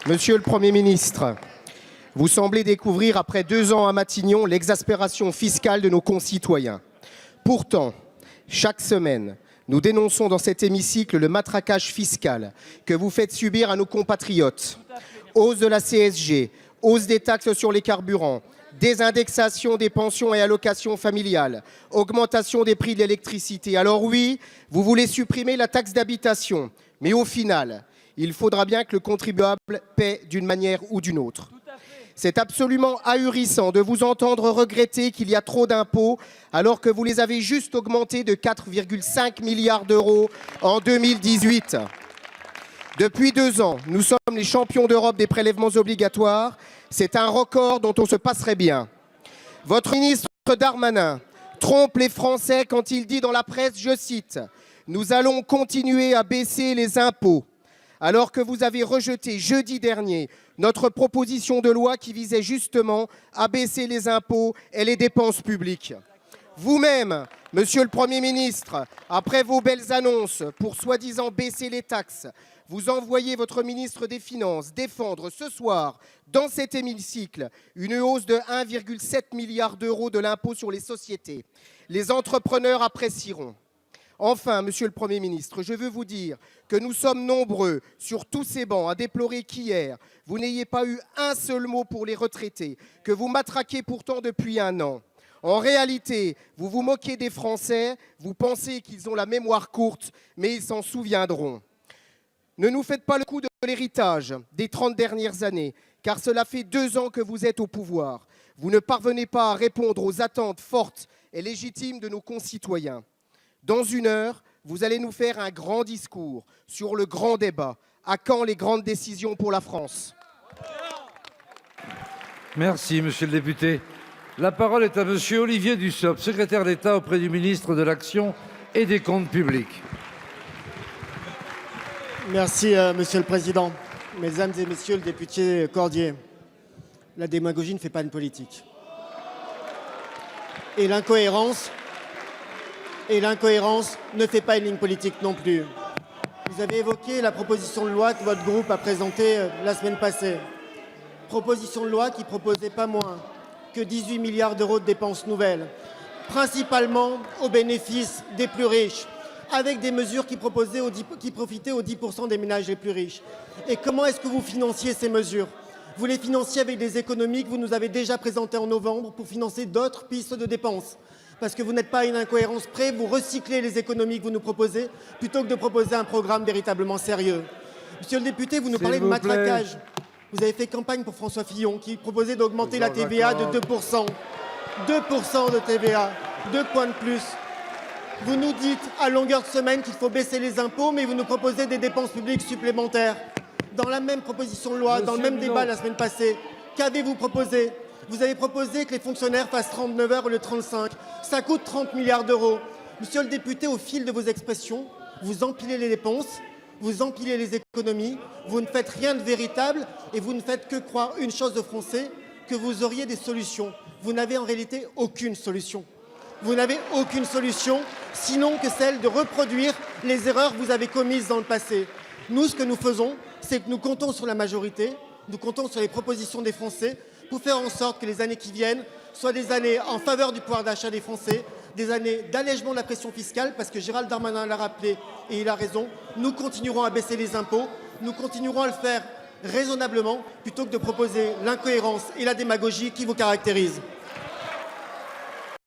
Monsieur le Premier ministre, vous semblez découvrir après 2 ans à Matignon l'exaspération fiscale de nos concitoyens. Pourtant, chaque semaine, nous dénonçons dans cet hémicycle le matraquage fiscal que vous faites subir à nos compatriotes. Hausse de la CSG, hausse des taxes sur les carburants, désindexation des pensions et allocations familiales, augmentation des prix de l'électricité. Alors oui, vous voulez supprimer la taxe d'habitation, mais au final, il faudra bien que le contribuable paie d'une manière ou d'une autre. C'est absolument ahurissant de vous entendre regretter qu'il y a trop d'impôts alors que vous les avez juste augmentés de 4,5 milliards d'euros en 2018. Depuis 2 ans, nous sommes les champions d'Europe des prélèvements obligatoires. C'est un record dont on se passerait bien. Votre ministre Darmanin trompe les Français quand il dit dans la presse, je cite, « Nous allons continuer à baisser les impôts », alors que vous avez rejeté jeudi dernier notre proposition de loi qui visait justement à baisser les impôts et les dépenses publiques. Vous-même, Monsieur le Premier ministre, après vos belles annonces pour soi-disant baisser les taxes, vous envoyez votre ministre des Finances défendre ce soir, dans cet hémicycle, une hausse de 1,7 milliard d'euros de l'impôt sur les sociétés. Les entrepreneurs apprécieront. Enfin, Monsieur le Premier ministre, je veux vous dire que nous sommes nombreux sur tous ces bancs à déplorer qu'hier, vous n'ayez pas eu un seul mot pour les retraités, que vous matraquez pourtant depuis 1 an. En réalité, vous vous moquez des Français, vous pensez qu'ils ont la mémoire courte, mais ils s'en souviendront. Ne nous faites pas le coup de l'héritage des 30 dernières années, car cela fait 2 ans que vous êtes au pouvoir. Vous ne parvenez pas à répondre aux attentes fortes et légitimes de nos concitoyens. Dans 1 heure, vous allez nous faire un grand discours sur le grand débat. À quand les grandes décisions pour la France? Merci, monsieur le député. La parole est à monsieur Olivier Dussopt, secrétaire d'État auprès du ministre de l'Action et des Comptes publics. Merci, monsieur le président. Mesdames et messieurs le député Cordier, la démagogie ne fait pas une politique. Et l'incohérence ne fait pas une ligne politique non plus. Vous avez évoqué la proposition de loi que votre groupe a présentée la semaine passée. Proposition de loi qui proposait pas moins que 18 milliards d'euros de dépenses nouvelles, principalement au bénéfice des plus riches, avec des mesures qui profitaient aux 10% des ménages les plus riches. Et comment est-ce que vous financiez ces mesures? Vous les financiez avec des économies que vous nous avez déjà présentées en novembre pour financer d'autres pistes de dépenses. Parce que vous n'êtes pas à une incohérence près, vous recyclez les économies que vous nous proposez, plutôt que de proposer un programme véritablement sérieux. Monsieur le député, vous nous parlez de matraquage. Vous avez fait campagne pour François Fillon, qui proposait d'augmenter la TVA de 2%. 2% de TVA, 2 points de plus. Vous nous dites à longueur de semaine qu'il faut baisser les impôts, mais vous nous proposez des dépenses publiques supplémentaires. Dans la même proposition de loi, dans le même débat la semaine passée, qu'avez-vous proposé? Vous avez proposé que les fonctionnaires fassent 39 heures au lieu de 35. Ça coûte 30 milliards d'euros. Monsieur le député, au fil de vos expressions, vous empilez les dépenses, vous empilez les économies, vous ne faites rien de véritable et vous ne faites que croire une chose aux Français, que vous auriez des solutions. Vous n'avez en réalité aucune solution. Vous n'avez aucune solution, sinon que celle de reproduire les erreurs que vous avez commises dans le passé. Nous, ce que nous faisons, c'est que nous comptons sur la majorité, nous comptons sur les propositions des Français pour faire en sorte que les années qui viennent soient des années en faveur du pouvoir d'achat des Français, des années d'allègement de la pression fiscale, parce que Gérald Darmanin l'a rappelé et il a raison, nous continuerons à baisser les impôts, nous continuerons à le faire raisonnablement, plutôt que de proposer l'incohérence et la démagogie qui vous caractérisent.